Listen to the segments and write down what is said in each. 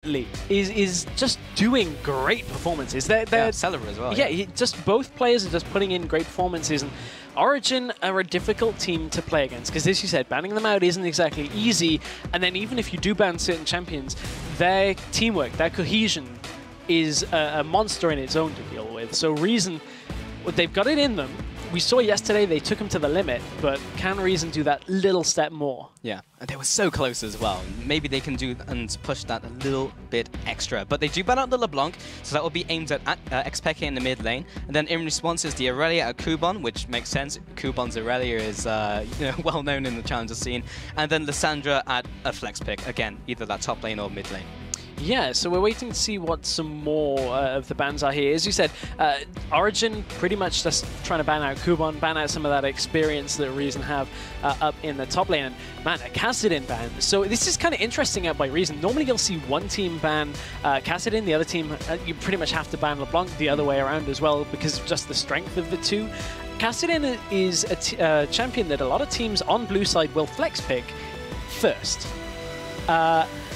is just doing great performances. They're Celeber as well. Yeah, just both players are just putting in great performances, and Origen are a difficult team to play against because, as you said, banning them out isn't exactly easy. And then even if you do ban certain champions, their teamwork, their cohesion is a monster in its own to deal with. So Reason, they've got it in them. We saw yesterday they took him to the limit, but can Reason do that little step more? Yeah, and they were so close as well. Maybe they can do and push that a little bit extra. But they do ban out the LeBlanc, so that will be aimed at Xpeke in the mid lane. And then in response is the Aurelia at Kuban, which makes sense. Kuban's Aurelia is well known in the challenger scene. And then Lissandra at a flex pick. Again, either that top lane or mid lane. Yeah, so we're waiting to see what some more of the bans are here. As you said, Origen pretty much just trying to ban out Kuban, ban out some of that experience that Reason have up in the top lane. And man, a Kassadin ban. So this is kind of interesting out by Reason. Normally you'll see one team ban Kassadin, the other team, you pretty much have to ban LeBlanc the other way around as well because of just the strength of the two. Kassadin is a champion that a lot of teams on blue side will flex pick first.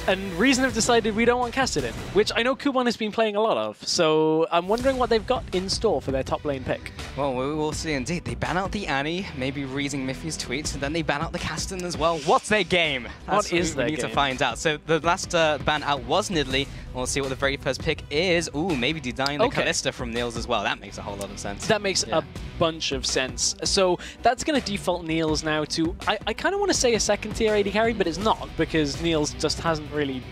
And Reason have decided we don't want Kassadin, which I know Kuban has been playing a lot of, so I'm wondering what they've got in store for their top lane pick. Well, we will see indeed. They ban out the Annie, maybe reading Miffy's tweets, and then they ban out the Kassadin as well. What's their game? What is their game? We need to find out. So the last ban out was Nidalee. We'll see what the very first pick is. Ooh, maybe denying the Kalista from Niels as well. That makes a whole lot of sense. That makes a bunch of sense. So that's going to default Niels now to, I kind of want to say a second tier AD carry, but it's not, because Niels just hasn't really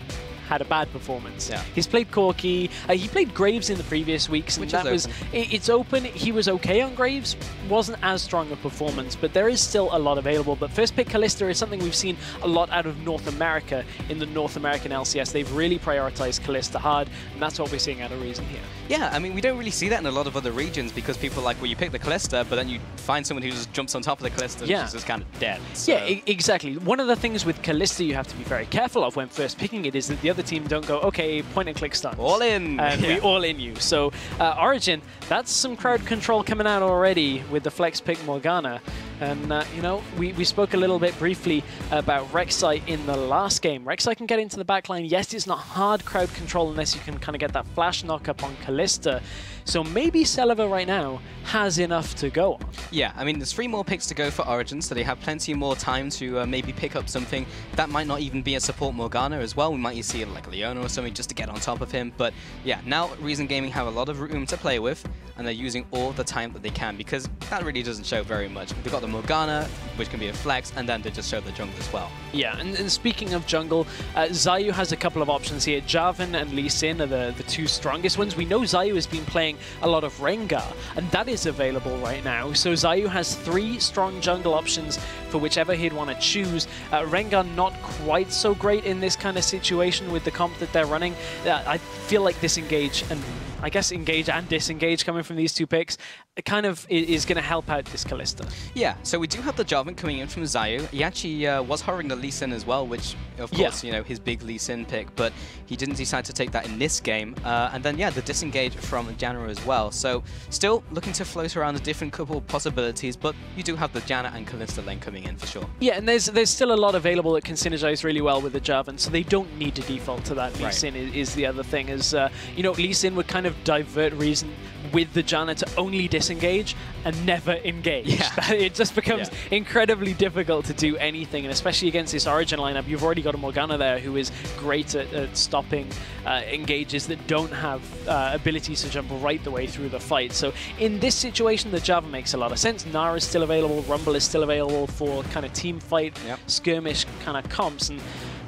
had a bad performance. Yeah. He's played Corki, he played Graves in the previous weeks, and it's open. He was okay on Graves, wasn't as strong a performance, but there is still a lot available. But first pick Kalista is something we've seen a lot out of North America in the North American LCS. They've really prioritized Kalista hard, and that's what we're seeing out of Reason here. Yeah, I mean, we don't really see that in a lot of other regions because people are like, well, you pick the Kalista, but then you find someone who just jumps on top of the Kalista, which is just kind of dead. So. Yeah, exactly. One of the things with Kalista you have to be very careful of when first picking it is that the other team don't go, okay, point and click stuns. All in. And we all in you. So Origen, that's some crowd control coming out already with the flex pick Morgana. And, you know, we spoke a little bit briefly about Rek'Sai in the last game. Rek'Sai can get into the backline. Yes, it's not hard crowd control unless you can kind of get that flash knock up on Kalista. So maybe Celeber right now has enough to go on. Yeah, I mean, there's 3 more picks to go for Origen, so they have plenty more time to maybe pick up something. That might not even be a support Morgana as well. We might see like Leona or something just to get on top of him. But yeah, now Reason Gaming have a lot of room to play with, and they're using all the time that they can because that really doesn't show very much. They've got the Morgana, which can be a flex, and then they just show the jungle as well. Yeah, and speaking of jungle, Xayah has a couple of options here. Jarvan and Lee Sin are the 2 strongest ones. We know Xayah has been playing a lot of Rengar, and that is available right now. So Xayah has 3 strong jungle options for whichever he'd want to choose. Rengar not quite so great in this kind of situation with the comp that they're running. I feel like disengage and I guess engage and disengage coming from these 2 picks, it kind of is going to help out this Kalista. Yeah, so we do have the Jarvan coming in from Xayah. He actually was hovering the Lee Sin as well, which, of course, you know, his big Lee Sin pick, but he didn't decide to take that in this game. And then, yeah, the disengage from Janna as well. So still looking to float around a different couple of possibilities, but you do have the Janna and Kalista lane coming in for sure. Yeah, and there's still a lot available that can synergize really well with the Jarvan, so they don't need to default to that. Lee Sin is the other thing, is, you know, Lee Sin would kind of divert Reason with the Janna to only disengage and never engage. Yeah. It just becomes incredibly difficult to do anything, and especially against this Origen lineup, you've already got a Morgana there who is great at stopping engages that don't have abilities to jump right the way through the fight. So in this situation, the Jarvan makes a lot of sense. Nara is still available, Rumble is still available for kind of team fight, skirmish kind of comps, and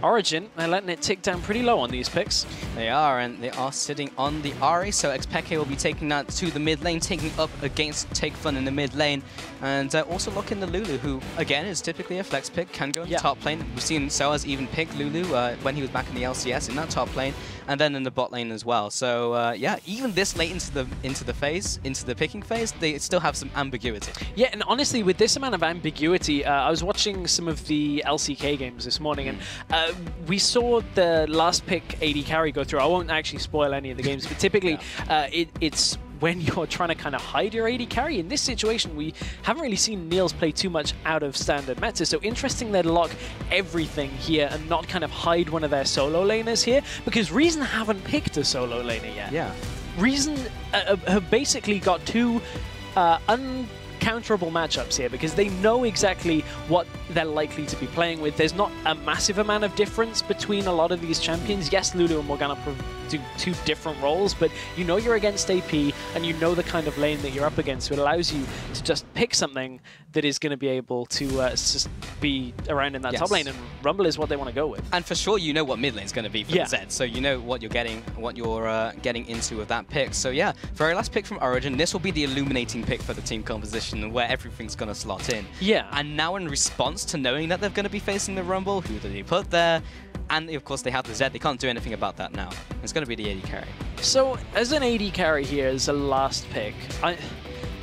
Origen, they're letting it tick down pretty low on these picks. They are, and they are sitting on the Ahri, so Xpeke will be taking that to the mid lane, taking up against Take Fun in the mid lane, and also locking the Lulu, who, again, is typically a flex pick, can go in the top lane. We've seen Soaz even pick Lulu when he was back in the LCS in that top lane, and then in the bot lane as well. So, yeah, even this late into the picking phase, they still have some ambiguity. Yeah, and honestly, with this amount of ambiguity, I was watching some of the LCK games this morning, and we saw the last pick AD carry go through. I won't actually spoil any of the games, but typically it's when you're trying to kind of hide your AD carry. In this situation, we haven't really seen Niels play too much out of standard meta, so interesting they'd lock everything here and not kind of hide one of their solo laners here, because Reason haven't picked a solo laner yet. Yeah. Reason have basically got two uncounterable matchups here, because they know exactly what they're likely to be playing with. There's not a massive amount of difference between a lot of these champions. Yes, Lulu and Morgana do two different roles, but you know you're against AP, and you know the kind of lane that you're up against, so it allows you to just pick something that is going to be able to just be around in that top lane, and Rumble is what they want to go with. And for sure, you know what mid lane is going to be for the Zed, so you know what you're getting into with that pick. So yeah, very last pick from Origen. This will be the illuminating pick for the team composition, where everything's going to slot in. Yeah. And now in response to knowing that they're going to be facing the Rumble, who do they put there? And of course they have the Zed, they can't do anything about that now. It's going to be the AD carry. So as an AD carry here, as a last pick,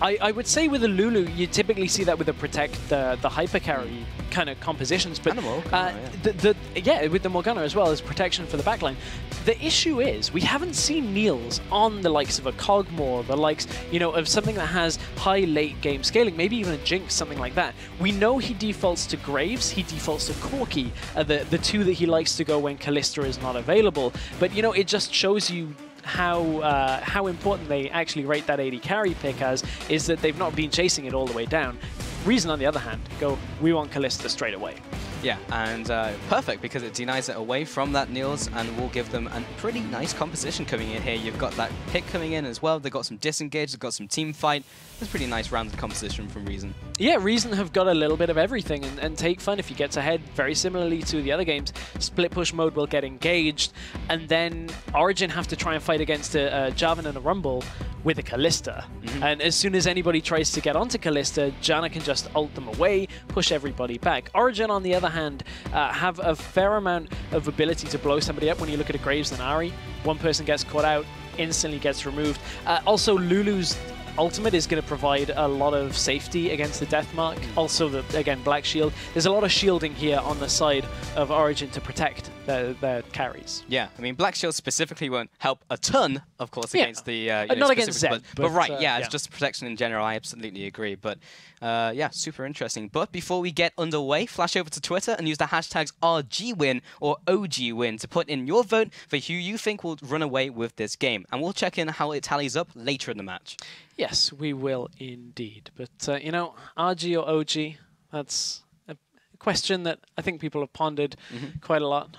I would say with a Lulu, you typically see that with the Protect, the hyper carry kind of compositions, but with the Morgana as well as protection for the backline. The issue is we haven't seen Niels on the likes of a Cogmore, the likes, you know, of something that has high late game scaling, maybe even a Jinx, something like that. We know he defaults to Graves, he defaults to Corki, the two that he likes to go when Kalista is not available. But you know, it just shows you how important they actually rate that AD carry pick as, is that they've not been chasing it all the way down. Reason, on the other hand, go, we want Kalista straight away. Yeah, and perfect, because it denies it away from that Niels and will give them a pretty nice composition coming in here. You've got that pick coming in as well. They've got some disengage, they've got some team fight. It's a pretty nice rounded composition from Reason. Yeah, Reason have got a little bit of everything, and Take Fun, if he gets ahead, very similarly to the other games, split push mode will get engaged, and then Origen have to try and fight against a Jarvan and a Rumble with a Kalista. And as soon as anybody tries to get onto Kalista, Janna can just ult them away, push everybody back. Origen, on the other hand, have a fair amount of ability to blow somebody up. When you look at a Graves and Ahri, one person gets caught out, instantly gets removed. Also, Lulu's ultimate is going to provide a lot of safety against the Death Mark. Also, again, Black Shield. There's a lot of shielding here on the side of Origen to protect their carries. Yeah, I mean, Black Shield specifically won't help a ton, of course, against the... not against Zed. But right, it's just protection in general. I absolutely agree. But yeah, super interesting. But before we get underway, flash over to Twitter and use the hashtags RGWin or OGWin to put in your vote for who you think will run away with this game. And we'll check in how it tallies up later in the match. Yes, we will indeed. But, you know, RG or OG, that's a question that I think people have pondered quite a lot.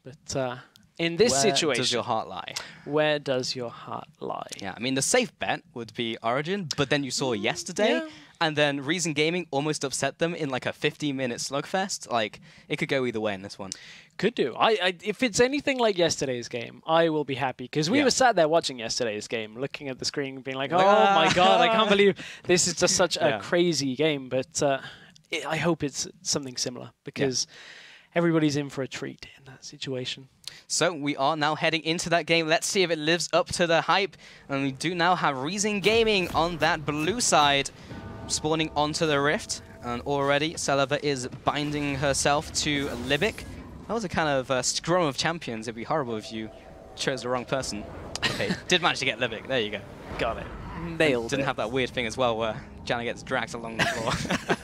But in this situation... Where does your heart lie? Where does your heart lie? Yeah, I mean, the safe bet would be Origen, but then you saw yesterday, and then Reason Gaming almost upset them in like a 15-minute slugfest. Like, it could go either way in this one. Could do. If it's anything like yesterday's game, I will be happy, because we were sat there watching yesterday's game, looking at the screen, being like, oh my god, I can't believe this is just such a crazy game. But I hope it's something similar, because everybody's in for a treat in that situation. So we are now heading into that game. Let's see if it lives up to the hype. And we do now have Reason Gaming on that blue side, spawning onto the Rift. And already Seleva is binding herself to Libic. That was a kind of scrum of champions. It'd be horrible if you chose the wrong person. Okay, did manage to get Libic. There you go. Got it. Nailed it. Didn't have that weird thing as well where Janna gets dragged along the floor.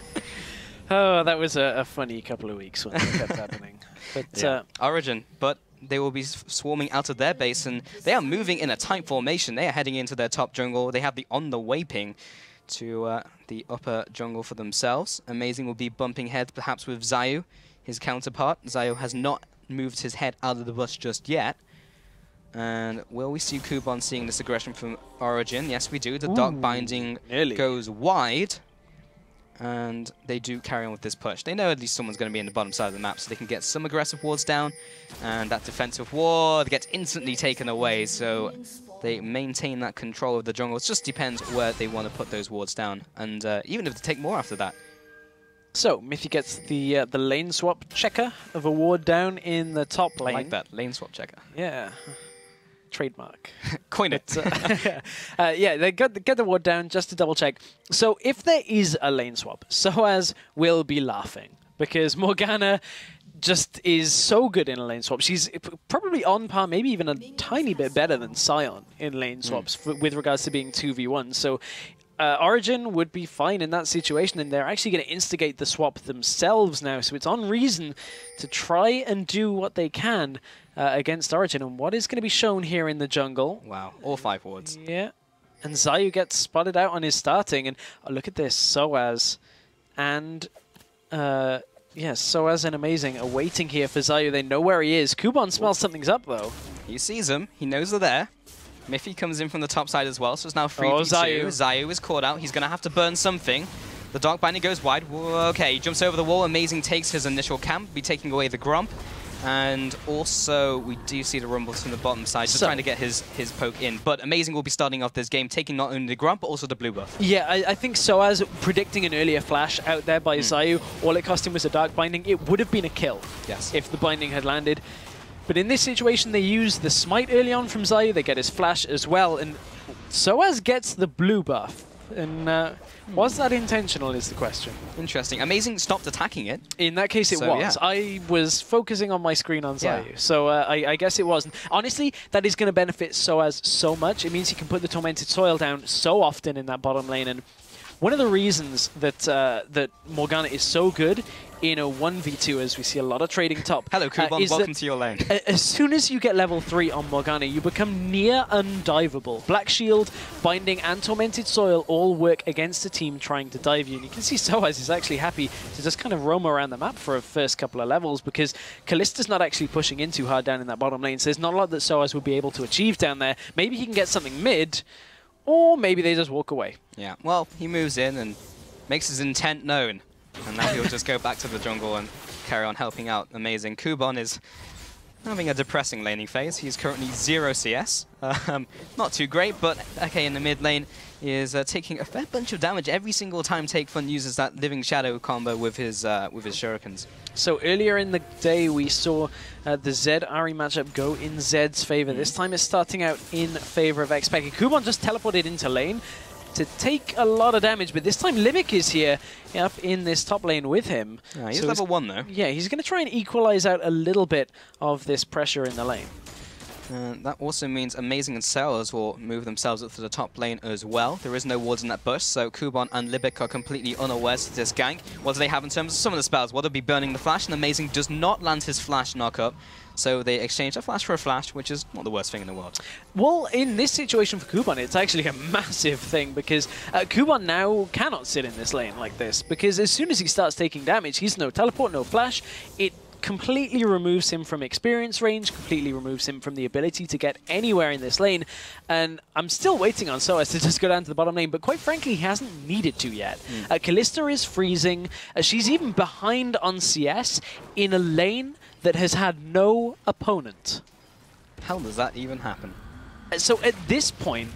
Oh, that was a funny couple of weeks when that kept happening. But Origen, but they will be swarming out of their base, and they are moving in a tight formation. They are heading into their top jungle. They have the on-the-way ping to the upper jungle for themselves. Amazing will be bumping heads perhaps with Zayu, his counterpart. Zayu has not moved his head out of the bush just yet. And will we see Kuban seeing this aggression from Origen? Yes, we do. The Dark Binding goes wide. And they do carry on with this push. They know at least someone's going to be in the bottom side of the map, so they can get some aggressive wards down. And that defensive ward gets instantly taken away, so they maintain that control of the jungle. It just depends where they want to put those wards down, and even if they take more after that. So, Miffy gets the lane swap checker of a ward down in the top lane. I like that, lane swap checker. Yeah. Trademark. Coin it. Yeah, they get the ward down just to double check. So if there is a lane swap, Soaz will be laughing, because Morgana just is so good in lane swaps. She's probably on par, maybe even a tiny bit better than Sion in lane swaps with regards to being 2v1. So Origen would be fine in that situation, and they're actually going to instigate the swap themselves now. So it's on Reason to try and do what they can against Origen. And what is going to be shown here in the jungle? Wow, all 5 wards. Yeah. And Zayu gets spotted out on his starting. And look at this, Soaz and... yes, Soaz and Amazing are waiting here for Zayu. They know where he is. Kuban smells something's up, though. He sees them. He knows they're there. Miffy comes in from the top side as well, so it's now 3v2. Zayu. Zayu is caught out. He's going to have to burn something. The Dark Binding goes wide. Whoa, okay, he jumps over the wall. Amazing takes his initial camp, be taking away the Grump. And also, we do see the Rumbles from the bottom side, just trying to get his poke in. But Amazing will be starting off this game, taking not only the Grump, but also the blue buff. Yeah, I think Soaz predicting an earlier flash out there by Zayu, all it cost him was a Dark Binding. It would have been a kill if the Binding had landed. But in this situation, they use the Smite early on from Zayu. They get his flash as well. And Soaz gets the blue buff. And was that intentional is the question. Interesting. Amazing stopped attacking it. In that case, it was. Yeah. I was focusing on my screen on Zayu. So I guess it wasn't. Honestly, that is going to benefit Soaz so much. It means he can put the Tormented Soil down so often in that bottom lane. And one of the reasons that that Morgana is so good in a 1v2, as we see a lot of trading top. Hello, Kuban. Welcome to your lane. As soon as you get level 3 on Morgana, you become near undiveable. Black Shield, Binding, and Tormented Soil all work against a team trying to dive you. And you can see Soaz is actually happy to just kind of roam around the map for a first couple of levels, because Kallista's not actually pushing in too hard down in that bottom lane. So there's not a lot that Soaz would be able to achieve down there. Maybe he can get something mid, or maybe they just walk away. Yeah, well, he moves in and makes his intent known. And now he'll just go back to the jungle and carry on helping out. Amazing. Kuban is having a depressing laning phase. He's currently 0 CS. Not too great, but okay, in the mid lane is taking a fair bunch of damage every single time Take Fun uses that Living Shadow combo with his shurikens. So earlier in the day, we saw the Zed-Ahri matchup go in Zed's favor. This time it's starting out in favor of Xpeke. Kuban just teleported into lane to take a lot of damage, but this time Limik is here up in this top lane with him. He's level 1 though. Yeah, he's going to try and equalize out a little bit of this pressure in the lane. That also means Amazing and Sellers will move themselves up to the top lane as well. There is no wards in that bush, so Kuban and Libik are completely unawares to this gank. What do they have in terms of some of the spells? What will be burning the flash, and Amazing does not land his flash knockup. So they exchange a flash for a flash, which is not the worst thing in the world. Well, in this situation for Kuban, it's actually a massive thing, because Kuban now cannot sit in this lane like this, because as soon as he starts taking damage, he's no teleport, no flash. It completely removes him from experience range, completely removes him from the ability to get anywhere in this lane. And I'm still waiting on Soaz to just go down to the bottom lane, but quite frankly, he hasn't needed to yet. Kalista is freezing. She's even behind on CS in a lane that has had no opponent. How does that even happen? So at this point,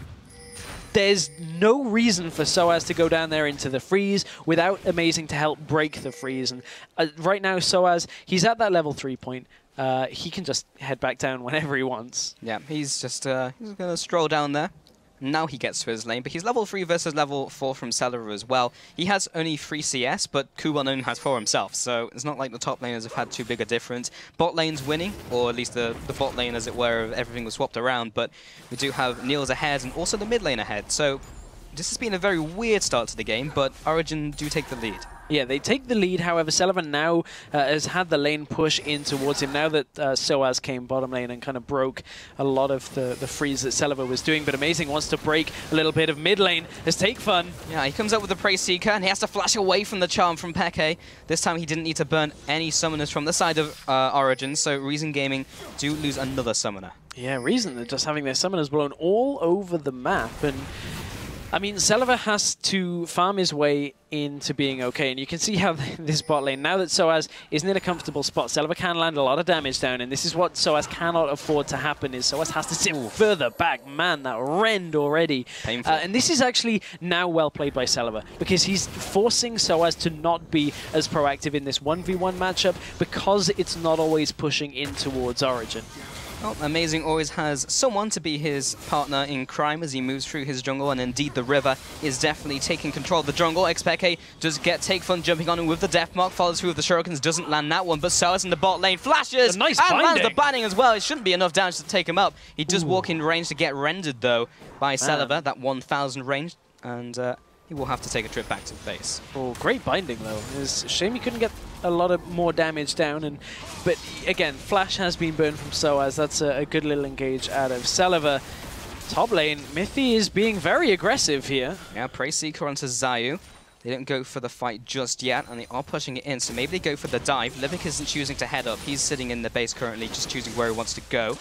there's no reason for Soaz to go down there into the freeze without Amazing to help break the freeze. And right now, Soaz, he's at that level 3 point. He can just head back down whenever he wants. Yeah, he's just he's going to stroll down there. Now he gets to his lane, but he's level 3 versus level 4 from Celery as well. He has only 3 CS, but Kuban only has 4 himself, so it's not like the top laners have had too big a difference. Bot lane's winning, or at least the bot lane, as it were, everything was swapped around, but we do have Niels ahead and also the mid lane ahead. So this has been a very weird start to the game, but Origen do take the lead. Yeah, they take the lead. However, Sullivan now has had the lane push in towards him now that Soaz came bottom lane and kind of broke a lot of the freeze that Sullivan was doing. But Amazing wants to break a little bit of mid lane as Take Fun. Yeah, he comes up with the Praise Seeker and he has to flash away from the charm from Peke. This time he didn't need to burn any summoners from the side of Origen, so Reason Gaming do lose another summoner. Yeah, Reason are just having their summoners blown all over the map. And I mean, Selva has to farm his way into being okay, and you can see how this bot lane, now that Soaz isn't in a comfortable spot, Selva can land a lot of damage down, and this is what Soaz cannot afford to happen, is Soaz has to sit further back. Man, that rend already. Painful. And this is actually now well played by Selva, because he's forcing Soaz to not be as proactive in this 1v1 matchup, because it's not always pushing in towards Origen. Well, Amazing always has someone to be his partner in crime as he moves through his jungle, and indeed the river is definitely taking control of the jungle. Xpeke does get Take Fun jumping on him with the Death Mark, follows through with the Shurikens, doesn't land that one, but Soas in the bot lane flashes nice and binding. lands the binding as well. It shouldn't be enough damage to take him up. He does walk in range to get rendered though by Celeber, that 1000 range, and he will have to take a trip back to the base. Oh, great binding though. It's a shame he couldn't get a lot of more damage down, but again, Flash has been burned from Soaz. That's a good little engage out of Celeber. Top lane, Mithy is being very aggressive here. Yeah, Prey Seeker onto Zayu. They didn't go for the fight just yet, and they are pushing it in, so maybe they go for the dive. Livik isn't choosing to head up. He's sitting in the base currently, just choosing where he wants to go.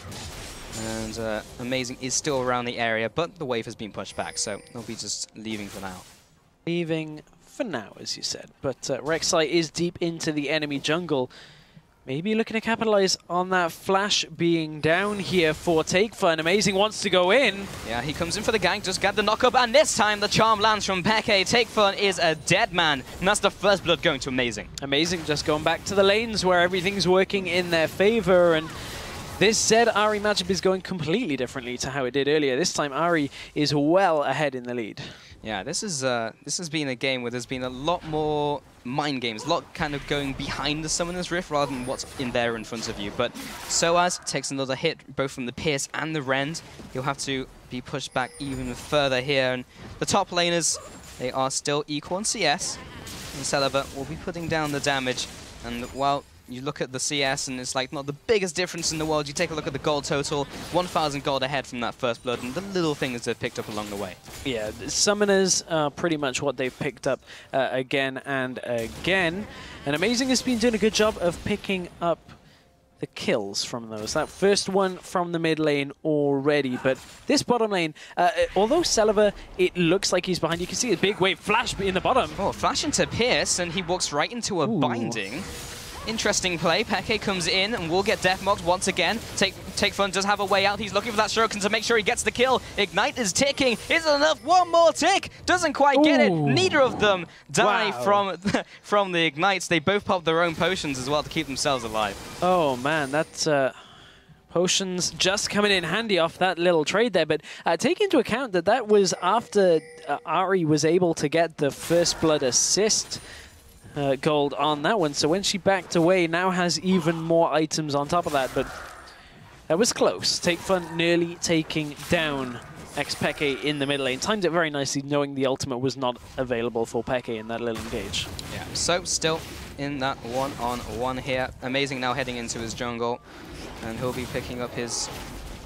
And Amazing is still around the area, but the wave has been pushed back, so they'll be just leaving for now. Leaving for now, as you said. But Rek'Sai is deep into the enemy jungle. Maybe looking to capitalize on that Flash being down here for Take Fun. Amazing wants to go in. Yeah, he comes in for the gank, just got the knock-up, and this time the charm lands from Peke. Take Fun is a dead man, and that's the first blood going to Amazing. Amazing just going back to the lanes where everything's working in their favor, and this Zed-Ahri matchup is going completely differently to how it did earlier. This time Ahri is well ahead in the lead. Yeah, this has been a game where there's been a lot more mind games, a lot kind of going behind the Summoner's Rift rather than what's in there in front of you. But Soaz takes another hit, both from the Pierce and the Rend. He'll have to be pushed back even further here. And the top laners, they are still equal in CS. And Celeber will be putting down the damage. And while you look at the CS and it's like not the biggest difference in the world, you take a look at the gold total, 1,000 gold ahead from that first blood, and the little things they've picked up along the way. Yeah, the Summoners are pretty much what they've picked up again and again. And Amazing has been doing a good job of picking up the kills from those. That first one from the mid lane already, but this bottom lane, although Celeber, it looks like he's behind, you can see a big wave flash in the bottom. Oh, flash into Pierce, and he walks right into a binding. Interesting play. Peke comes in and will get death marked once again. Take Fun does have a way out. He's looking for that Shuriken to make sure he gets the kill. Ignite is ticking. Isn't enough. One more tick. Doesn't quite get it. Neither of them die from the Ignites. They both pop their own potions as well to keep themselves alive. Oh man, that's potions just coming in handy off that little trade there. But take into account that that was after Ahri was able to get the first blood assist. Gold on that one, so when she backed away, now has even more items on top of that, but that was close. Take Fun nearly taking down Xpeke in the mid lane. Timed it very nicely, knowing the ultimate was not available for Peke in that little engage. Yeah, so still in that one-on-one here. Amazing now heading into his jungle, and he'll be picking up his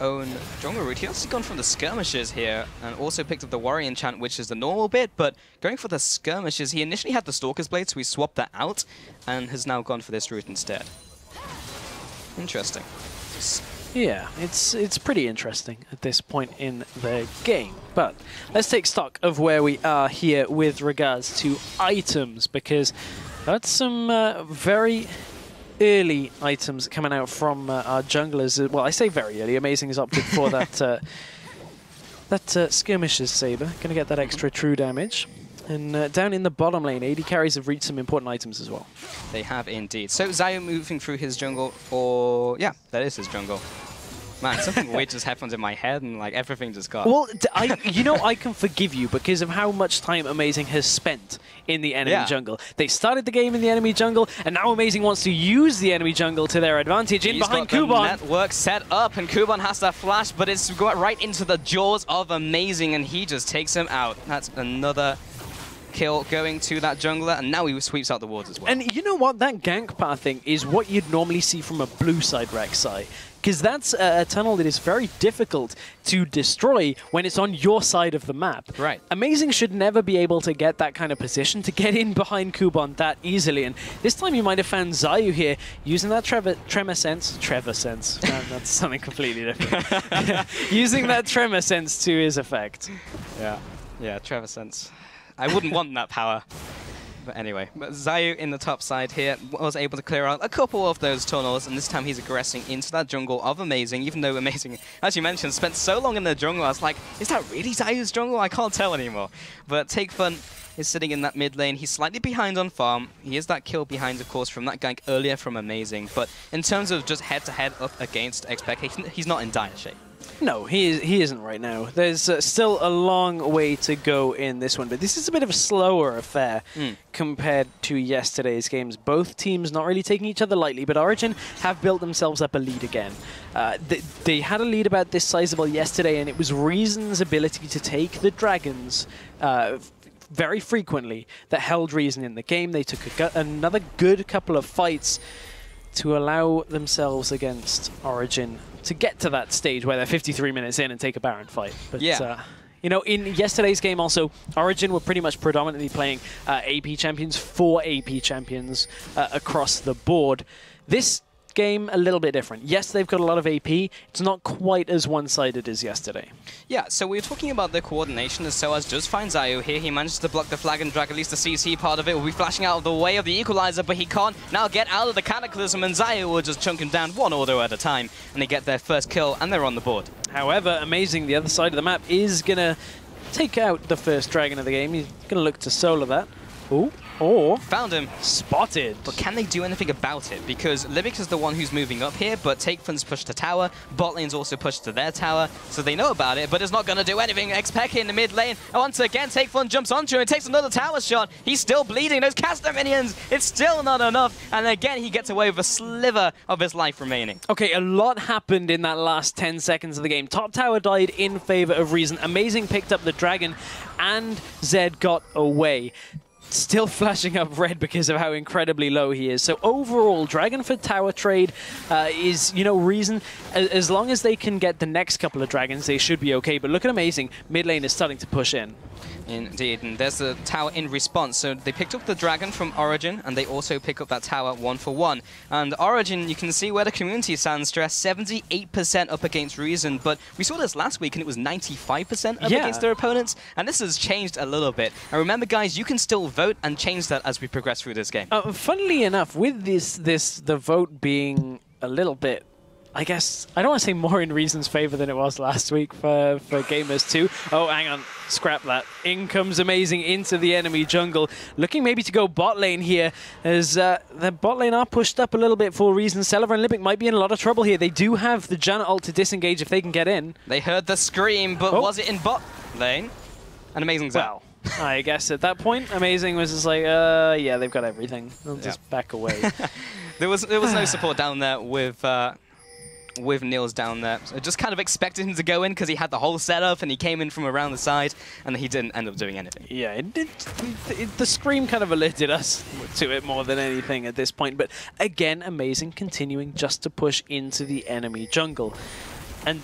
own jungle route. He's also gone from the skirmishes here and also picked up the warrior enchant, which is the normal bit, but going for the skirmishes, he initially had the Stalker's Blade, so he swapped that out and has now gone for this route instead. Interesting. Yeah, it's pretty interesting at this point in the game. But let's take stock of where we are here with regards to items, because that's some very early items coming out from our junglers. Well, I say very early. Amazing has opted for that that Skirmisher's Saber. Going to get that extra true damage. And down in the bottom lane, AD carries have reached some important items as well. They have indeed. So Zayu moving through his jungle, or yeah, that is his jungle. Man, something weird just happens in my head and like everything just got... Well, you know, I can forgive you because of how much time Amazing has spent in the enemy jungle. They started the game in the enemy jungle, and now Amazing wants to use the enemy jungle to their advantage. In behind Kuban. The network set up, and Kuban has that flash, but it's got right into the jaws of Amazing, and he just takes him out. That's another kill going to that jungler, and now he sweeps out the wards as well. And you know what? That gank path thing is what you'd normally see from a blue side Rek'Sai, because that's a tunnel that is very difficult to destroy when it's on your side of the map. Right. Amazing should never be able to get that kind of position to get in behind Kuban that easily, and this time you might have found Zayu here using that Tremor Sense. Man, that's something completely different. Using that Tremor Sense to his effect. Yeah, Tremor Sense. I wouldn't want that power. But anyway, Zayu in the top side here was able to clear out a couple of those tunnels, and this time he's aggressing into that jungle of Amazing, even though Amazing, as you mentioned, spent so long in the jungle. I was like, is that really Zayu's jungle? I can't tell anymore. But Take Fun is sitting in that mid lane. He's slightly behind on farm. He is that kill behind, of course, from that gank earlier from Amazing. But in terms of just head-to-head up against XPK, he's not in dire shape. No, he isn't right now. There's still a long way to go in this one, but this is a bit of a slower affair compared to yesterday's games. Both teams not really taking each other lightly, but Origen have built themselves up a lead again. They had a lead about this sizable yesterday, and it was Reason's ability to take the dragons very frequently that held Reason in the game. They took another good couple of fights to allow themselves against Origen to get to that stage where they're 53 minutes in and take a Baron fight. But, you know, in yesterday's game also, Origen were pretty much predominantly playing AP champions, 4 AP champions across the board. This game, a little bit different. Yes, they've got a lot of AP. It's not quite as one-sided as yesterday. Yeah, so we were talking about the coordination as Soaz does find Zayu here. He manages to block the flag and drag at least the CC part of it. Will be flashing out of the way of the equalizer, but he can't now get out of the Cataclysm, and Zayu will just chunk him down one order at a time, and they get their first kill, and they're on the board. However, Amazing, the other side of the map, is going to take out the first dragon of the game. He's going to look to solo that. Ooh. Or found him. Spotted. But can they do anything about it? Because Libix is the one who's moving up here, but Takefun's pushed to tower. Bot lane's also pushed to their tower, so they know about it, but it's not going to do anything. XPK in the mid lane. Once again, Takefun jumps onto him and takes another tower shot. He's still bleeding. Those caster minions, it's still not enough. And again, he gets away with a sliver of his life remaining. Okay, a lot happened in that last 10 seconds of the game. Top tower died in favor of Reason. Amazing picked up the dragon, and Zed got away. Still flashing up red because of how incredibly low he is. So overall, Dragon for tower trade is, you know, Reason. As long as they can get the next couple of dragons, they should be okay. But look at Amazing. Mid lane is starting to push in. Indeed, and there's the tower in response. So they picked up the dragon from Origen, and they also pick up that tower 1-for-1. And Origen, you can see where the community stands, stress 78% up against Reason, but we saw this last week and it was 95% up against their opponents, and this has changed a little bit. And remember, guys, you can still vote and change that as we progress through this game. Funnily enough, with the vote being a little bit, I guess, I don't want to say more in Reason's favor than it was last week for Gamers 2. Oh, hang on. Scrap that. In comes Amazing into the enemy jungle. Looking maybe to go bot lane here, as the bot lane are pushed up a little bit for Reason. Celever and Lipic might be in a lot of trouble here. They do have the Janna ult to disengage if they can get in. They heard the scream, but was it in bot lane? And Amazing's out. I guess at that point, Amazing was just like, yeah, they've got everything. They'll just back away. There was no support down there with Nils down there. So I just kind of expected him to go in because he had the whole setup and he came in from around the side, and he didn't end up doing anything. Yeah, the scream kind of alerted us to it more than anything at this point. But again, Amazing continuing just to push into the enemy jungle. And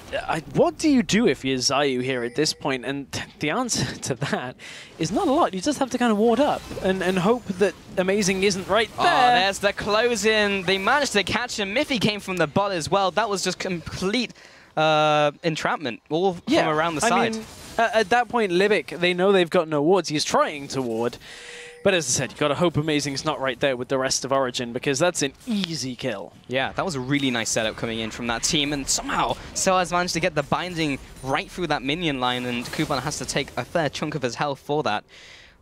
what do you do if you're Zayu here at this point? And the answer to that is not a lot. You just have to kind of ward up and hope that Amazing isn't right there. Oh, there's the close-in. They managed to catch him. Miffy came from the bot as well. That was just complete entrapment all from around the side. I mean, at that point, Libic, they know they've got no wards. He's trying to ward. But as I said, you've got to hope Amazing's not right there with the rest of Origen, because that's an easy kill. Yeah, that was a really nice setup coming in from that team, and somehow Soaz managed to get the binding right through that minion line, and Kuban has to take a fair chunk of his health for that.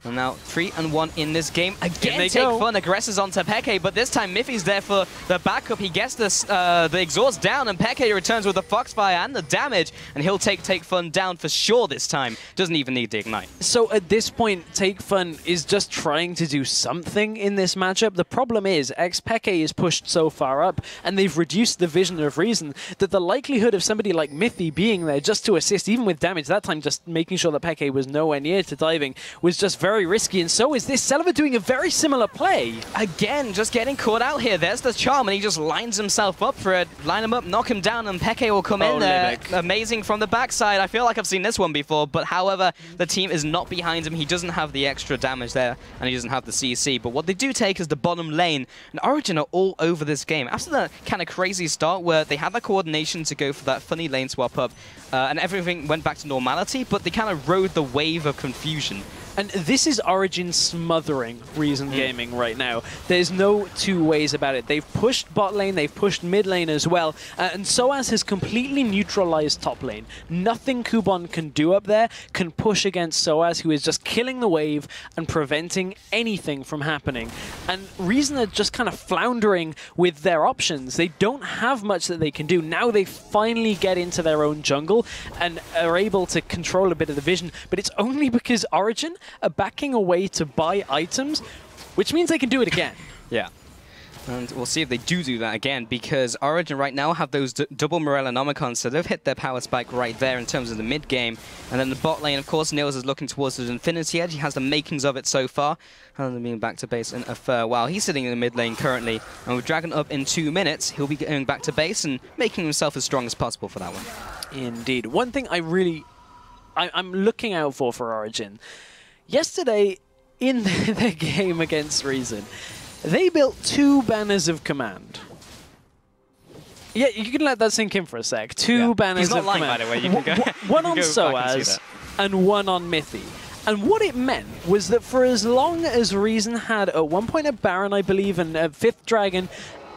And now 3-1 in this game. Again, Takefun aggresses onto Peke, but this time Miffy's there for the backup. He gets the exhaust down, and Peke returns with the Foxfire and the damage, and he'll take Takefun down for sure this time. Doesn't even need the Ignite. So at this point, Takefun is just trying to do something in this matchup. The problem is, Peke is pushed so far up, and they've reduced the vision of Reason, that the likelihood of somebody like Miffy being there just to assist, even with damage, that time just making sure that Peke was nowhere near to diving, was just very risky, and so is this. Celever doing a very similar play. Again, just getting caught out here. There's the charm, and he just lines himself up for it. Line him up, knock him down, and Peke will come in there. Libic. Amazing from the backside. I feel like I've seen this one before, but however, the team is not behind him. He doesn't have the extra damage there, and he doesn't have the CC, but what they do take is the bottom lane, and Origen are all over this game. After that kind of crazy start where they had that coordination to go for that funny lane swap up, and everything went back to normality, but they kind of rode the wave of confusion And this is Origen smothering Reason Gaming right now. There's no two ways about it. They've pushed bot lane, they've pushed mid lane as well, and Soaz has completely neutralized top lane. Nothing Kuban can do up there can push against Soaz, who is just killing the wave and preventing anything from happening. And Reason are just kind of floundering with their options. They don't have much that they can do. Now they finally get into their own jungle and are able to control a bit of the vision, but it's only because Origen are backing away to buy items, which means they can do it again. Yeah. And we'll see if they do that again, because Origen right now have those double Morella Nomicons, so they've hit their power spike right there in terms of the mid game. And then the bot lane, of course, Nils is looking towards the Infinity Edge. He has the makings of it so far. And being back to base in a farewell. He's sitting in the mid lane currently, and with Dragon up in 2 minutes, he'll be going back to base and making himself as strong as possible for that one. Indeed. One thing I'm looking out for Origen. Yesterday, in their game against Reason, they built 2 banners of command. Yeah, you can let that sink in for a sec. 2 banners of command. He's not lying, by the way. You can go, one on Soaz and one on Mithy. And what it meant was that for as long as Reason had at one point a Baron, I believe, and a 5th Dragon,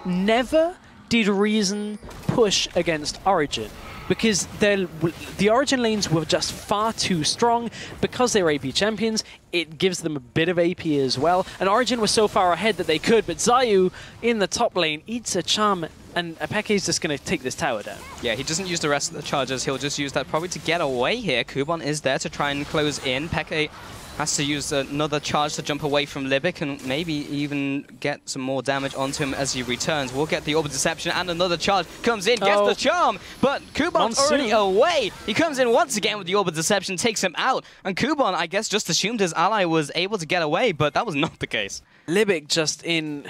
never did Reason push against Origen. Because the Origen lanes were just far too strong. Because they were AP champions, it gives them a bit of AP as well. And Origen was so far ahead that they could, but Zayu in the top lane eats a charm, and Apeke's just going to take this tower down. Yeah, he doesn't use the rest of the charges. He'll just use that probably to get away here. Kuban is there to try and close in. Peke has to use another charge to jump away from Libic and maybe even get some more damage onto him as he returns. We'll get the Orb of Deception, and another charge comes in, gets the charm, but Kuban's already away. He comes in once again with the Orb of Deception, takes him out, and Kuban, I guess, just assumed his ally was able to get away, but that was not the case. Libic just in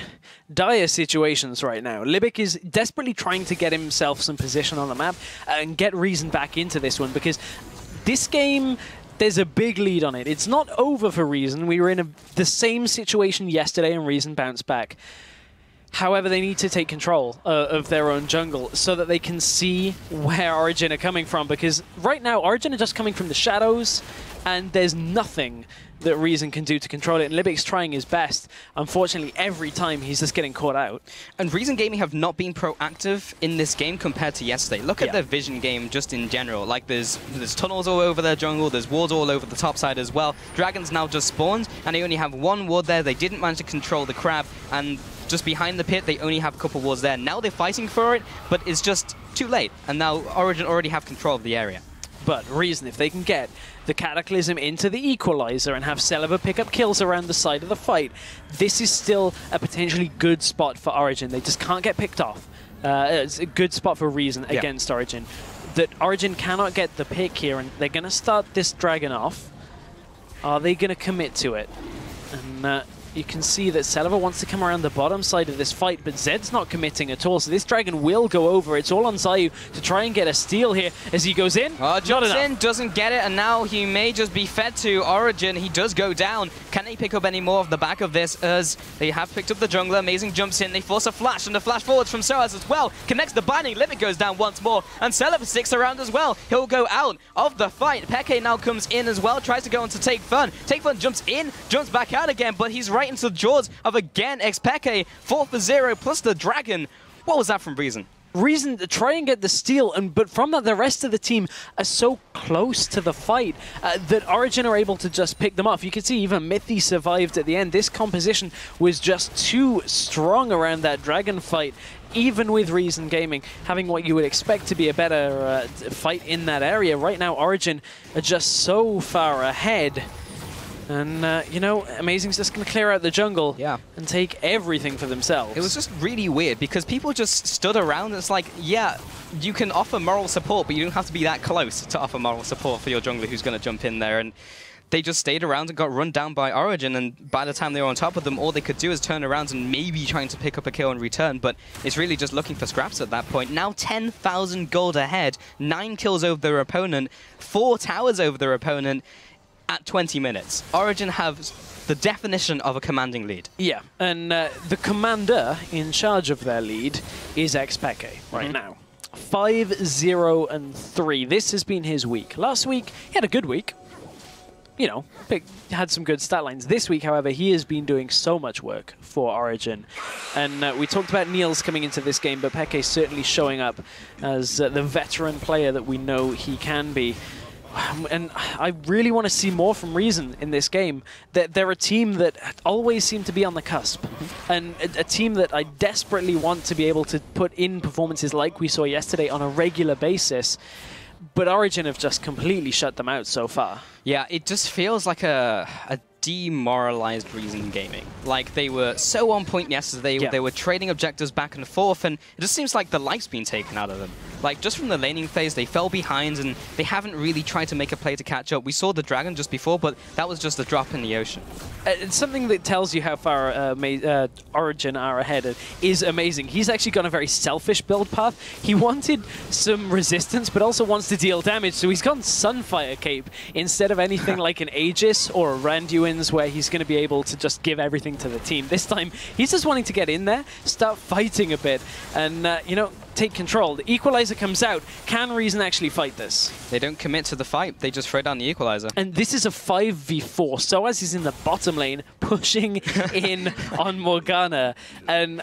dire situations right now. Libic is desperately trying to get himself some position on the map and get Reason back into this one, because this game, there's a big lead on it. It's not over for Reason. We were in the same situation yesterday and Reason bounced back. However, they need to take control of their own jungle so that they can see where Origen are coming from, because right now Origen are just coming from the shadows and there's nothing that Reason can do to control it, and Libic's trying his best. Unfortunately, every time he's just getting caught out. And Reason Gaming have not been proactive in this game compared to yesterday. Look at their vision game just in general. Like there's tunnels all over their jungle, there's wards all over the top side as well. Dragons now just spawned, and they only have 1 ward there. They didn't manage to control the crab, and just behind the pit, they only have a couple wards there. Now they're fighting for it, but it's just too late. And now Origen already have control of the area. But Reason, if they can get the Cataclysm into the Equalizer and have Celeber pick up kills around the side of the fight, this is still a potentially good spot for Origen. They just can't get picked off. It's a good spot for Reason against Origen. That Origen cannot get the pick here, and they're going to start this dragon off. Are they going to commit to it? And you can see that Celeber wants to come around the bottom side of this fight, but Zed's not committing at all, so this dragon will go over. It's all on Zayu to try and get a steal here as he goes in. Jumps in, doesn't get it, and now he may just be fed to Origen. He does go down. Can they pick up any more off the back of this, as they have picked up the jungler? Amazing jumps in. They force a flash, and the flash forwards from Soaz as well. Connects the binding. Limit goes down once more, and Celeber sticks around as well. He'll go out of the fight. Peke now comes in as well, tries to go on to Take Fun. Take Fun jumps in, jumps back out again, but he's right into the jaws of again Xpeke, 4 for 0 plus the dragon. What was that from Reason? Reason to try and get the steal, but from that the rest of the team are so close to the fight that Origen are able to just pick them off. You can see even Mithy survived at the end. This composition was just too strong around that dragon fight, even with Reason Gaming having what you would expect to be a better fight in that area. Right now Origen are just so far ahead. And, you know, Amazing's just going to clear out the jungle and take everything for themselves. It was just really weird because people just stood around. It's like, yeah, you can offer moral support, but you don't have to be that close to offer moral support for your jungler who's going to jump in there. And they just stayed around and got run down by Origen, and by the time they were on top of them, all they could do is turn around and maybe trying to pick up a kill in return, but it's really just looking for scraps at that point. Now 10,000 gold ahead, 9 kills over their opponent, 4 towers over their opponent, at 20 minutes. Origen have the definition of a commanding lead. Yeah, and the commander in charge of their lead is Xpeke right now. 5-0-3. This has been his week. Last week, he had a good week. you know, had some good stat lines. This week, however, he has been doing so much work for Origen. And we talked about Niels coming into this game, but Peke certainly showing up as the veteran player that we know he can be. And I really want to see more from Reason in this game. They're a team that always seem to be on the cusp. And a team that I desperately want to be able to put in performances like we saw yesterday on a regular basis. But Origen have just completely shut them out so far. Yeah, it just feels like a demoralized Reason Gaming. Like, they were so on point yesterday, they were trading objectives back and forth, and it just seems like the life's been taken out of them. Like, just from the laning phase, they fell behind, and they haven't really tried to make a play to catch up. We saw the Dragon just before, but that was just a drop in the ocean. It's something that tells you how far Origen are ahead is amazing. He's actually gone a very selfish build path. He wanted some resistance, but also wants to deal damage, so he's gone Sunfire Cape instead of anything like an Aegis or a Randuin's, where he's going to be able to just give everything to the team. This time, he's just wanting to get in there, start fighting a bit, and, you know, take control. The Equalizer comes out. Can Reason actually fight this? They don't commit to the fight. They just throw down the Equalizer. And this is a 5v4. Soaz is in the bottom lane, pushing in on Morgana. And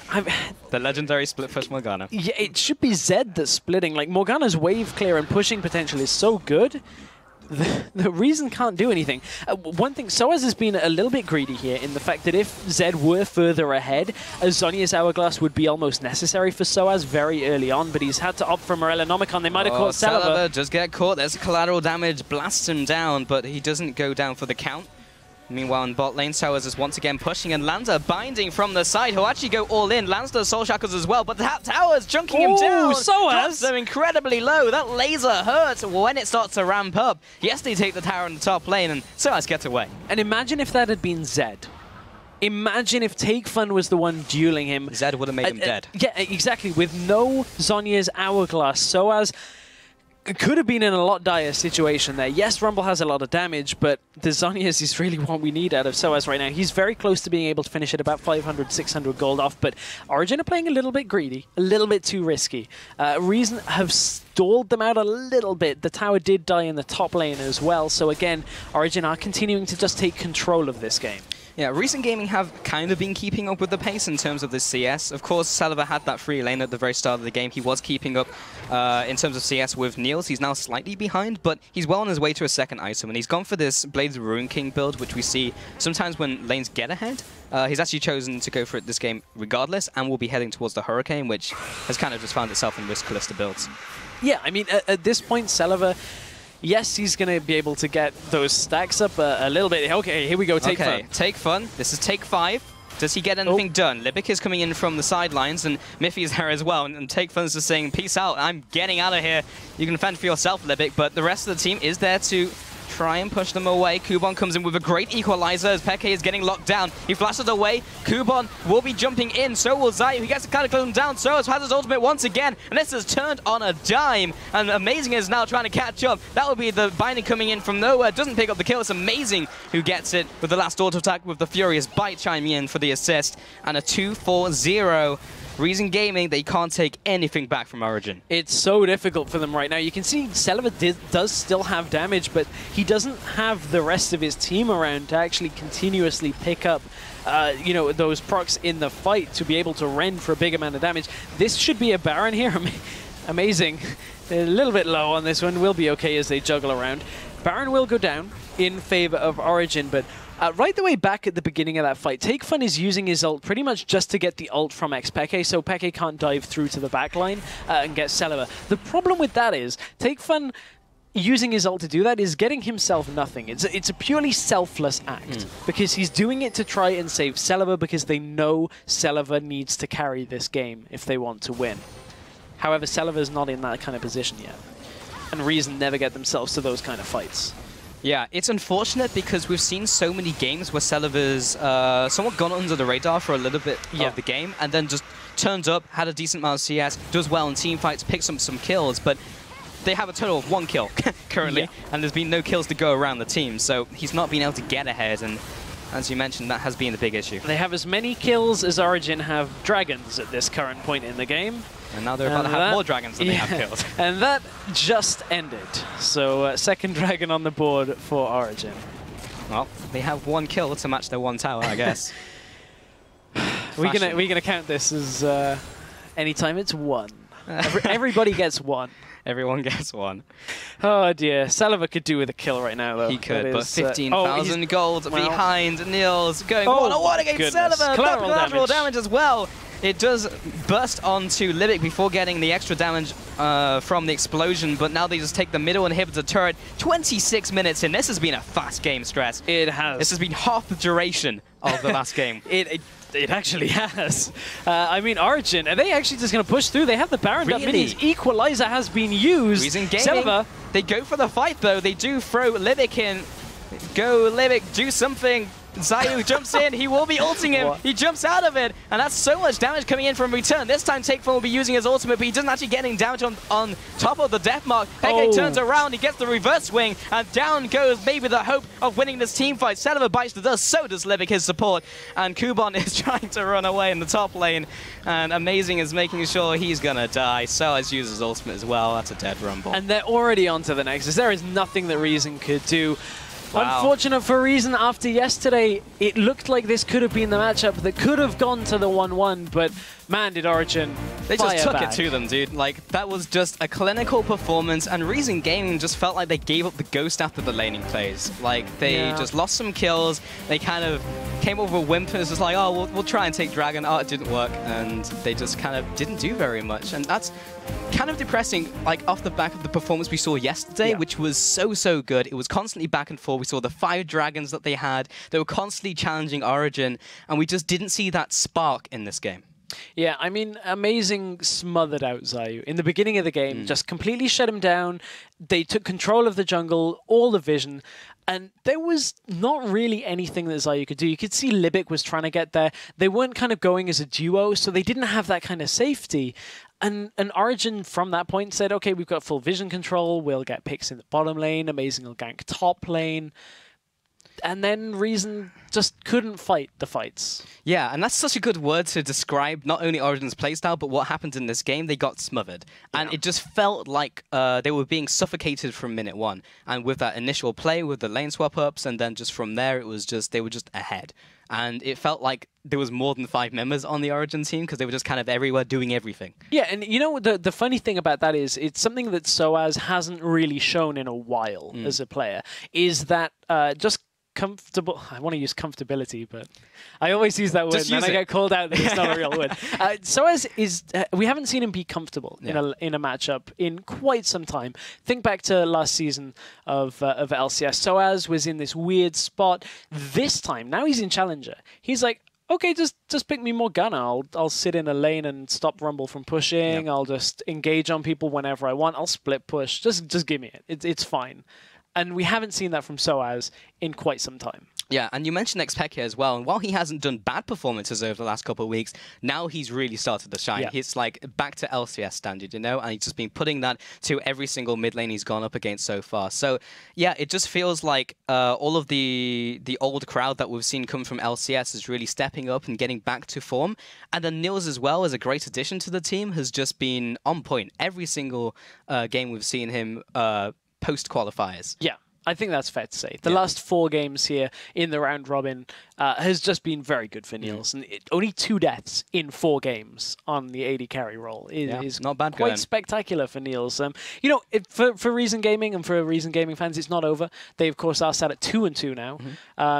the legendary split push Morgana. Yeah, it should be Zed that's splitting. Like, Morgana's wave clear and pushing potential is so good. The Reason can't do anything. One thing, Soaz has been a little bit greedy here in the fact that if Zed were further ahead, a Zhonya's Hourglass would be almost necessary for Soaz very early on, but he's had to opt for Morellonomicon. They might have caught Celeber. Just get caught. There's collateral damage, blasts him down, but he doesn't go down for the count. Meanwhile, in bot lane, Soaz is once again pushing, and Lanza binding from the side. He'll actually go all in. Lanza does Soul Shackles as well, but the tower's chunking him down. Soaz! Them incredibly low. That laser hurts when it starts to ramp up. Yes, they take the tower in the top lane, and Soaz gets away. And imagine if that had been Zed. Imagine if Take Fun was the one dueling him. Zed would have made him dead. Yeah, exactly. With no Zhonya's Hourglass, Soaz could have been in a lot dire situation there. Yes, Rumble has a lot of damage, but the Zhonya's is really what we need out of Soaz right now. He's very close to being able to finish at about 500, 600 gold off, but Origen are playing a little bit greedy, a little bit too risky. Reason have stalled them out a little bit. The tower did die in the top lane as well, so again, Origen are continuing to just take control of this game. Yeah, Reason Gaming have kind of been keeping up with the pace in terms of the CS. Of course, Celeber had that free lane at the very start of the game. He was keeping up in terms of CS with Niels. He's now slightly behind, but he's well on his way to a second item, and he's gone for this Blades of Ruin King build, which we see sometimes when lanes get ahead. He's actually chosen to go for it this game regardless, and will be heading towards the Hurricane, which has kind of just found itself in Risk Callista builds. Yeah, I mean, at this point, Celeber, yes, he's going to be able to get those stacks up a little bit. Okay, here we go, Take Fun. Take Fun. This is Take 5. Does he get anything done? Libic is coming in from the sidelines, and Miffy is there as well. And Take Fun's just saying, peace out, I'm getting out of here. You can fend for yourself, Libic. But the rest of the team is there to try and push them away. Kuban comes in with a great equalizer as Peke is getting locked down. He flashes away. Kuban will be jumping in. So will Zayu. He gets to Cataclysm down. Soaz has his ultimate once again. And this has turned on a dime. And Amazing is now trying to catch up. That would be the binding coming in from nowhere. Doesn't pick up the kill. It's Amazing who gets it with the last auto attack with the Furious Bite chiming in for the assist. And a 2-4-0. Reason Gaming, they can't take anything back from Origen. It's so difficult for them right now. You can see Celeber does still have damage, but he doesn't have the rest of his team around to actually continuously pick up you know, those procs in the fight to be able to rend for a big amount of damage. This should be a Baron here. Amazing. They're a little bit low on this one. Will be okay as they juggle around. Baron will go down in favor of Origen, but right the way back at the beginning of that fight, Take Fun is using his ult pretty much just to get the ult from Peke, so Peke can't dive through to the backline and get Celeber. The problem with that is, Take Fun using his ult to do that is getting himself nothing. It's a purely selfless act, because he's doing it to try and save Celeber, because they know Celeber needs to carry this game if they want to win. However, Celeber's not in that kind of position yet, and Reason never get themselves to those kind of fights. Yeah, it's unfortunate because we've seen so many games where Celeber's somewhat gone under the radar for a little bit of the game, and then just turns up, had a decent amount of CS, does well in team fights, picks up some kills, but they have a total of 1 kill currently, and there's been no kills to go around the team, so he's not been able to get ahead, and as you mentioned, that has been the big issue. They have as many kills as Origen have dragons at this current point in the game. And now they're about to have more dragons than they have killed. And that just ended. So second dragon on the board for Origen. Well, they have 1 kill to match their 1 tower, I guess. We're gonna count this as anytime it's 1. Everybody gets 1. Everyone gets 1. Oh dear, Saliva could do with a kill right now though. He could, but 15,000 gold behind Niels, going 1-on-1 against Saliva. Collateral damage as well. It does burst onto Libic before getting the extra damage from the explosion, but now they just take the middle inhibitor turret. 26 minutes in. This has been a fast game, Stress. It has. This has been half the duration of the last game. It actually has. I mean, Origen, are they actually just going to push through? They have the Baron. Really? That means Equalizer has been used. Reason Gaming. Saliva. They go for the fight, though. They do throw Libic in. Go, Libic, do something. Zayu jumps in, he will be ulting him, he jumps out of it, and that's so much damage coming in from return. This time Takeful will be using his ultimate, but he doesn't actually get any damage on top of the death mark. Peke turns around, he gets the reverse swing, and down goes maybe the hope of winning this team fight. Saliva bites the dust, so does Libic, his support, and Kuban is trying to run away in the top lane, and Amazing is making sure he's gonna die. Soaz uses his ultimate as well, that's a dead rumble. And they're already onto the Nexus. There is nothing that Reason could do. Wow. Unfortunate for Reason, after yesterday, it looked like this could have been the matchup that could have gone to the 1-1, but man, did Origen They just took it to them, dude. Like, that was just a clinical performance, and Reason Gaming just felt like they gave up the ghost after the laning plays. Like, they just lost some kills, they kind of came over with Wimp and was just like, oh, we'll try and take Dragon. Oh, it didn't work, and they just kind of didn't do very much, and that's kind of depressing, like, off the back of the performance we saw yesterday, which was so good. It was constantly back and forth. We saw the 5 dragons that they had. They were constantly challenging Origen, and we just didn't see that spark in this game. Yeah, I mean, Amazing smothered out Zayu. In the beginning of the game, just completely shut him down. They took control of the jungle, all the vision, and there was not really anything that Zayu could do. You could see Libic was trying to get there. They weren't kind of going as a duo, so they didn't have that kind of safety. And Origen, from that point, said, okay, we've got full vision control, we'll get picks in the bottom lane, Amazing will gank top lane. And then Reason just couldn't fight the fights. Yeah, and that's such a good word to describe not only Origen's playstyle, but what happened in this game. They got smothered. And it just felt like they were being suffocated from minute 1. And with that initial play, with the lane swap-ups, and then just from there, it was just, they were just ahead. And it felt like there was more than 5 members on the Origen team because they were just kind of everywhere doing everything. Yeah, and you know, the funny thing about that is it's something that Soaz hasn't really shown in a while as a player, is that just comfortable. I want to use comfortability, but I always use that word and then I get called out that it's not a real word. Soaz is, we haven't seen him be comfortable in a matchup in quite some time. Think back to last season of LCS. Soaz was in this weird spot. This time, now he's in Challenger. He's like, okay, just pick me more gunner. I'll sit in a lane and stop Rumble from pushing. I'll just engage on people whenever I want. I'll split push. Just give me it. It's fine. And we haven't seen that from Soaz in quite some time. Yeah, and you mentioned Xpeke as well, and while he hasn't done bad performances over the last couple of weeks, now he's really started to shine. Yeah. He's like back to LCS standard, you know, and he's just been putting that to every single mid lane he's gone up against so far. So, yeah, it just feels like all of the old crowd that we've seen come from LCS is really stepping up and getting back to form. And then Nils as well, as a great addition to the team, has just been on point. Every single game we've seen him post-qualifiers. Yeah, I think that's fair to say. The last 4 games here in the round robin has just been very good for Niels. And only 2 deaths in 4 games on the AD carry role is not bad, quite spectacular for Niels. You know, for Reason Gaming and for Reason Gaming fans, it's not over. They, of course, are sat at 2-2 now.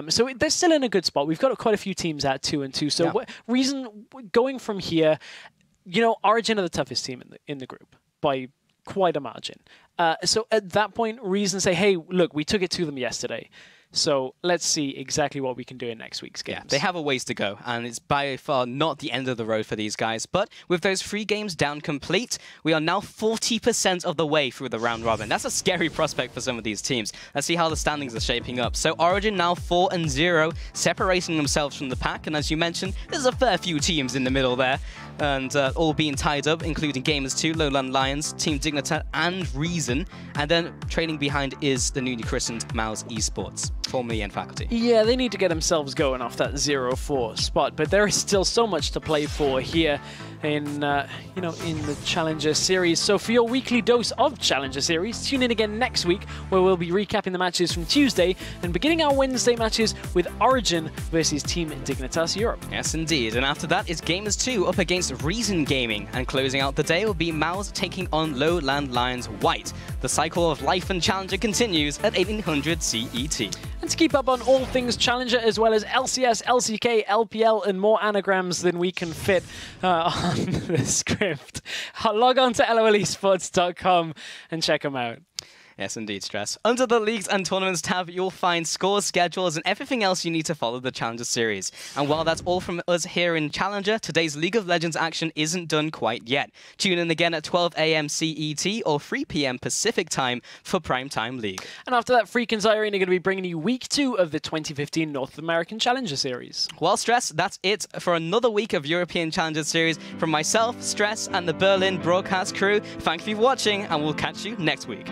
So they're still in a good spot. We've got quite a few teams at 2-2. So Reason, going from here, you know, Origen are the toughest team in the group by quite a margin. So at that point, Reason say, hey, look, we took it to them yesterday. So let's see exactly what we can do in next week's games. Yeah, they have a ways to go, and it's by far not the end of the road for these guys. But with those 3 games down complete, we are now 40% of the way through the round robin. That's a scary prospect for some of these teams. Let's see how the standings are shaping up. So Origen now 4-0, separating themselves from the pack. And as you mentioned, there's a fair few teams in the middle there, and all being tied up, including Gamers 2, Lowland Lions, Team Dignitat, and Reason. And then trailing behind is the newly christened Mouse Esports. formerly in faculty. Yeah, they need to get themselves going off that 0-4 spot, but there is still so much to play for here in in the Challenger Series. So for your weekly dose of Challenger Series, tune in again next week where we'll be recapping the matches from Tuesday and beginning our Wednesday matches with Origen versus Team Dignitas Europe. Yes, indeed. And after that is Gamers 2 up against Reason Gaming. And closing out the day will be Mouse taking on Lowland Lions White. The cycle of life and Challenger continues at 1800 CET. And to keep up on all things Challenger, as well as LCS, LCK, LPL, and more anagrams than we can fit on the script, log on to lolesports.com and check them out. Yes, indeed, Stress. Under the Leagues and Tournaments tab, you'll find scores, schedules, and everything else you need to follow the Challenger Series. And while that's all from us here in Challenger, today's League of Legends action isn't done quite yet. Tune in again at 12 AM CET or 3 PM Pacific time for Primetime League. And after that, Freak and Zyrene are going to be bringing you Week 2 of the 2015 North American Challenger Series. Well, Stress, that's it for another week of European Challenger Series. From myself, Stress, and the Berlin broadcast crew, thank you for watching, and we'll catch you next week.